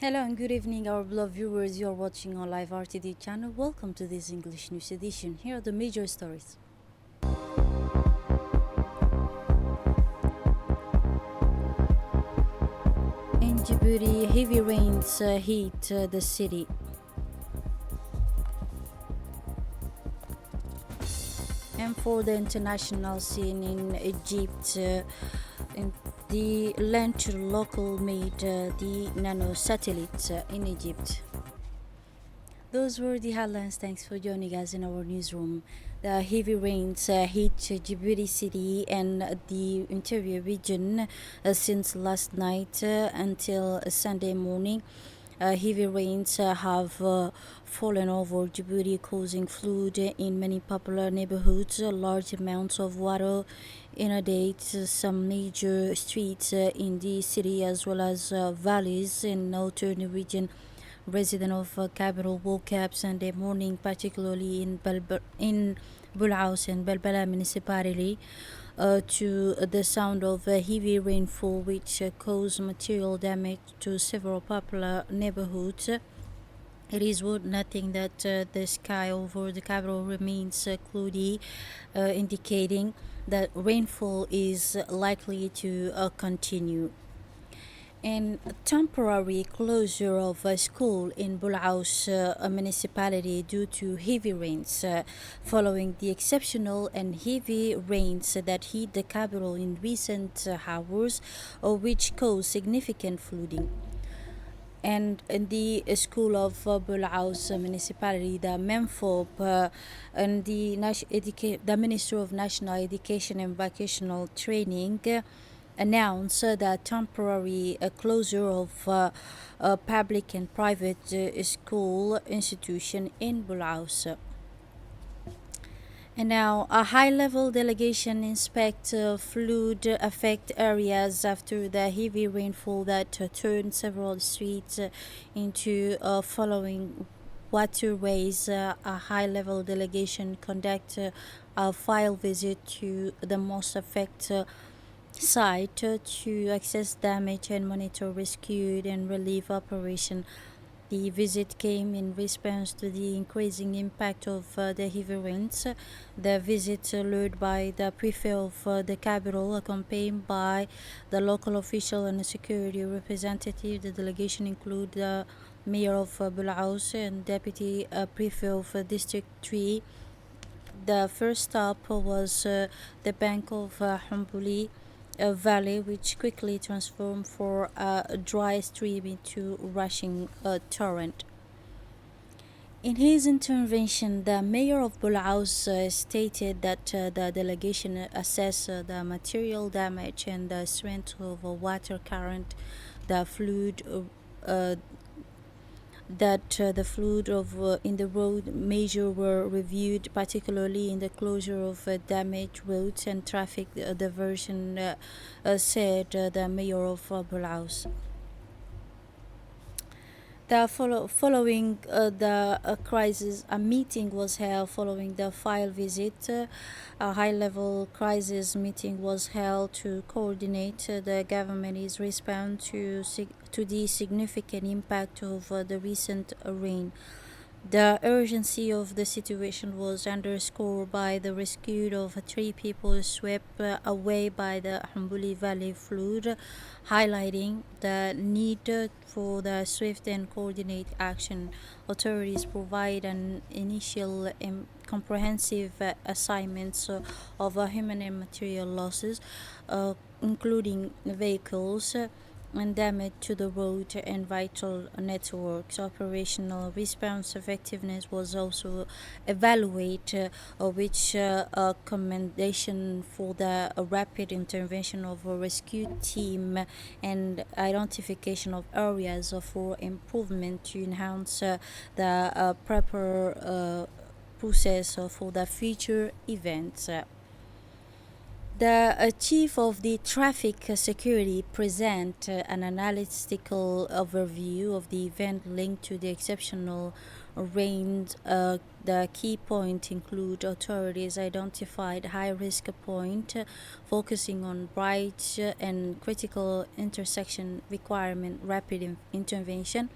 Hello and good evening, our beloved viewers. You are watching our live RTD channel. Welcome to this English news edition. Here are the major stories. In Djibouti, heavy rains hit the city. And for the international scene in Egypt, the launch local made the nano satellite in Egypt. Those were the headlines. Thanks for joining us in our newsroom. The heavy rains hit Djibouti city and the interior region since last night until Sunday morning. Heavy rains have fallen over Djibouti, causing flood in many popular neighborhoods. Large amounts of water inundate some major streets in the city as well as valleys in northern region. Resident of capital woke up Sunday morning, particularly in Bulaus and Balbala municipality, to the sound of heavy rainfall, which caused material damage to several popular neighborhoods. It is worth noting that the sky over the capital remains cloudy, indicating that rainfall is likely to continue. And a temporary closure of a school in Bulaus municipality due to heavy rains following the exceptional and heavy rains that hit the capital in recent hours, which caused significant flooding. And in the school of Bulaus municipality, the MENFOP and the Minister of National Education and Vocational Training announced the temporary closure of a public and private school institution in Bulaus. And now, a high-level delegation inspect flood affect areas after the heavy rainfall that turned several streets into following waterways. A high-level delegation conduct a file visit to the most affected site to assess damage and monitor rescue and relief operation. The visit came in response to the increasing impact of the heavy rains. The visit, led by the prefect of the capital, accompanied by the local official and security representative. The delegation include the mayor of Bulaus and deputy prefect of District 3. The first stop was the bank of Humbuli valley, which quickly transformed from a dry stream into rushing torrent. In his intervention, the mayor of Bulaus stated that the delegation assessed the material damage and the strength of a water current, the flood the flood of in the road measure were reviewed, particularly in the closure of damaged roads and traffic diversion, said the mayor of Bulaus. Following the crisis, a meeting was held following the file visit. A high-level crisis meeting was held to coordinate the government's response to the significant impact of the recent rain. The urgency of the situation was underscored by the rescue of 3 people swept away by the Humbuli Valley flood, highlighting the need for the swift and coordinated action. Authorities provide an initial and comprehensive assignments of human and material losses, including vehicles and damage to the road and vital networks. Operational response effectiveness was also evaluated, which a commendation for the rapid intervention of a rescue team and identification of areas for improvement to enhance the proper process for the future events. The chief of the traffic security present an analytical overview of the event linked to the exceptional rained. The key point include authorities identified high-risk point, focusing on bright and critical intersection requirement rapid intervention.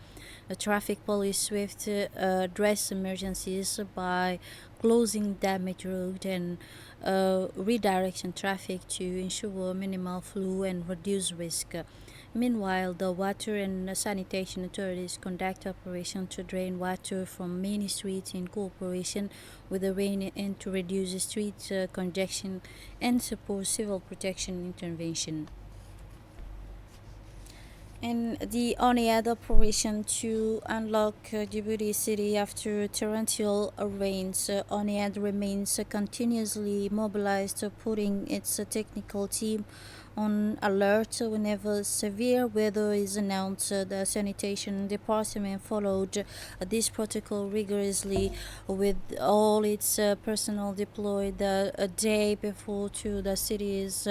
The traffic police swift address emergencies by closing damaged road and redirection traffic to ensure minimal flow and reduce risk. Meanwhile, the water and sanitation authorities conduct operations to drain water from main streets in cooperation with the rain and to reduce street congestion and support civil protection intervention. And the ONIAD operation to unlock Djibouti city after torrential rains. ONIAD remains continuously mobilized, putting its technical team on alert whenever severe weather is announced. The sanitation department followed this protocol rigorously with all its personnel deployed a day before to the city's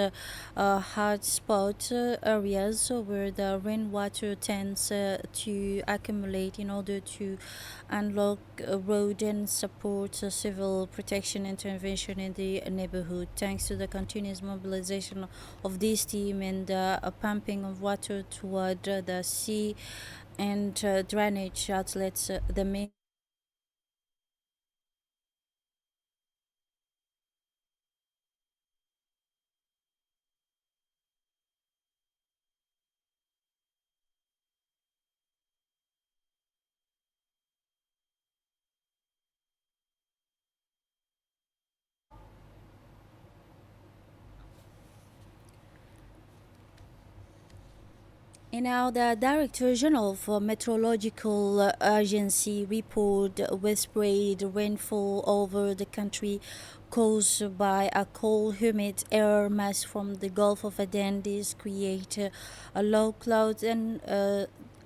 hotspot areas where the rainwater tends to accumulate in order to unlock road and support civil protection intervention in the neighborhood. Thanks to the continuous mobilization of this team and pumping of water toward the sea and drainage outlets, the main And now, the Director General of Meteorological Agency report widespread rainfall over the country caused by a cold, humid air mass from the Gulf of Aden. This create a low clouds and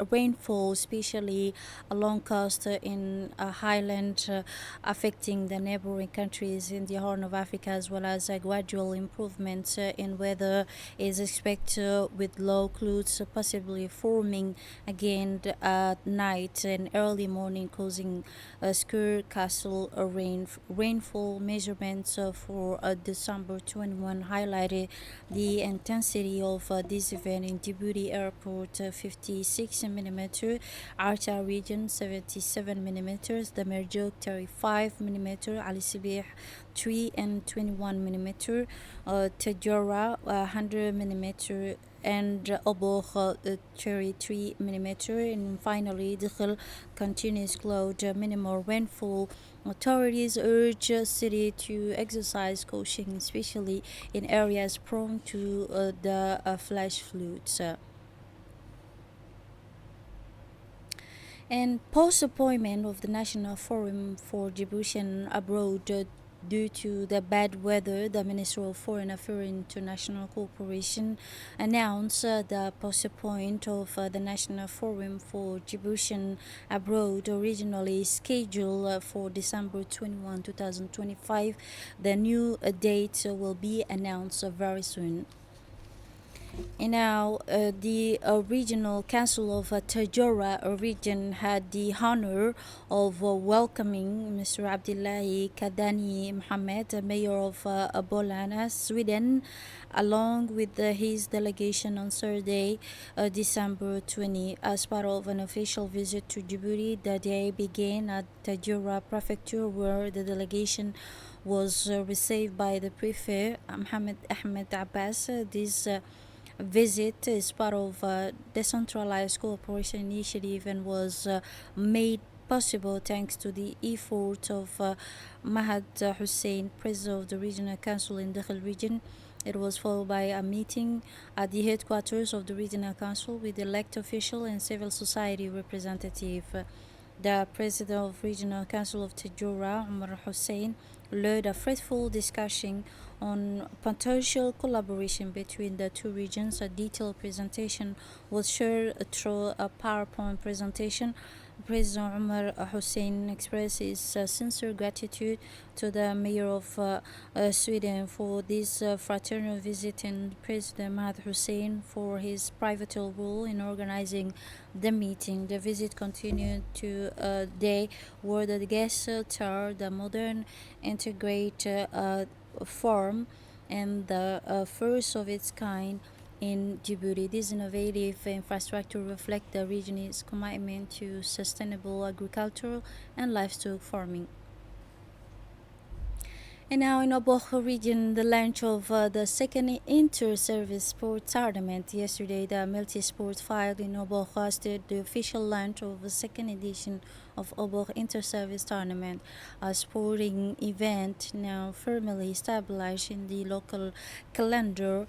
rainfall, especially along coast in highland, affecting the neighboring countries in the Horn of Africa, as well as a gradual improvement in weather is expected with low clouds possibly forming again at night and early morning, causing a scare castle rainfall measurements for December 21 highlighted the intensity of this event in Djibouti Airport, 56 millimeter, Arta region 77 millimeters, the Merjouk 35 millimeter, Ali Sibih 3 and 21 millimeter, Tajora 100 millimeter, and Obokh 33 millimeter, and finally Dikhil continuous cloud minimal rainfall. Authorities urge city to exercise caution, especially in areas prone to the flash floods. And post-appointment of the National Forum for Djiboutian Abroad due to the bad weather, the Minister of Foreign Affairs and International Cooperation announced the postponement of the National Forum for Djiboutian Abroad, originally scheduled for December 21, 2025. The new date will be announced very soon. And now, the Regional Council of Tajora region had the honor of welcoming Mr. Abdullahi Kadani Mohammed, Mayor of Bolana, Sweden, along with his delegation on Thursday, December 20. As part of an official visit to Djibouti, the day began at Tajora Prefecture, where the delegation was received by the Prefect, Mohammed Ahmed Abbas. This visit is part of a decentralized cooperation initiative and was made possible thanks to the effort of Mahad Hussein, president of the Regional Council in Dakhil region. It was followed by a meeting at the headquarters of the Regional Council with elected official and civil society representative. The president of Regional Council of Tajura, Umar Hussein, led a fruitful discussion on potential collaboration between the two regions. A detailed presentation was shared through a PowerPoint presentation. President Omar Hussein expressed his sincere gratitude to the Mayor of Sweden for this fraternal visit, and President Mahmoud Hussein for his pivotal role in organizing the meeting. The visit continued to a day where the guests toured the modern integrated forum and the first of its kind in Djibouti. This innovative infrastructure reflects the region's commitment to sustainable agriculture and livestock farming. And now in Oboh region, the launch of the second inter-service sport tournament. Yesterday, the multi-sport field in Oboh hosted the official launch of the second edition of Oboh Inter-Service Tournament, a sporting event now firmly established in the local calendar.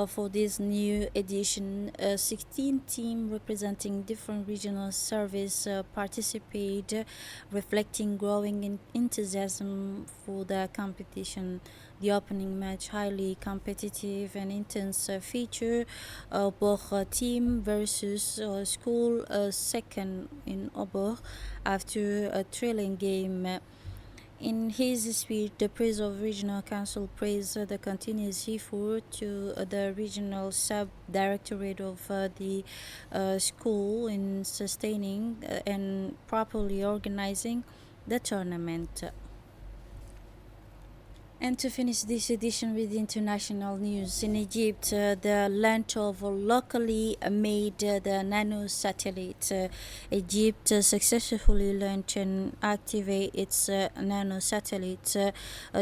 For this new edition, 16 teams representing different regional service participate, reflecting growing enthusiasm for the competition. The opening match, highly competitive and intense, feature Oboh team versus school second in Oboh after a thrilling game. In his speech, the President of Regional Council praised the continuous effort to the regional sub-directorate of the school in sustaining and properly organizing the tournament. And to finish this edition with international news, in Egypt, the launch of a locally made the nano satellite. Egypt successfully launched and activated its nano satellite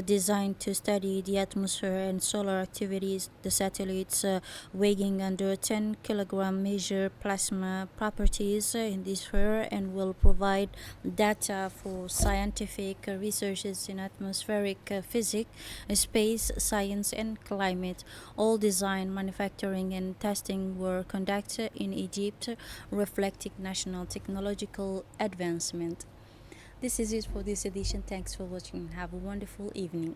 designed to study the atmosphere and solar activities. The satellites, weighing under 10 kilogram, measure plasma properties in the sphere and will provide data for scientific researches in atmospheric physics, space science and climate. All design, manufacturing and testing were conducted in Egypt, reflecting national technological advancement. This is it for this edition. Thanks for watching and have a wonderful evening.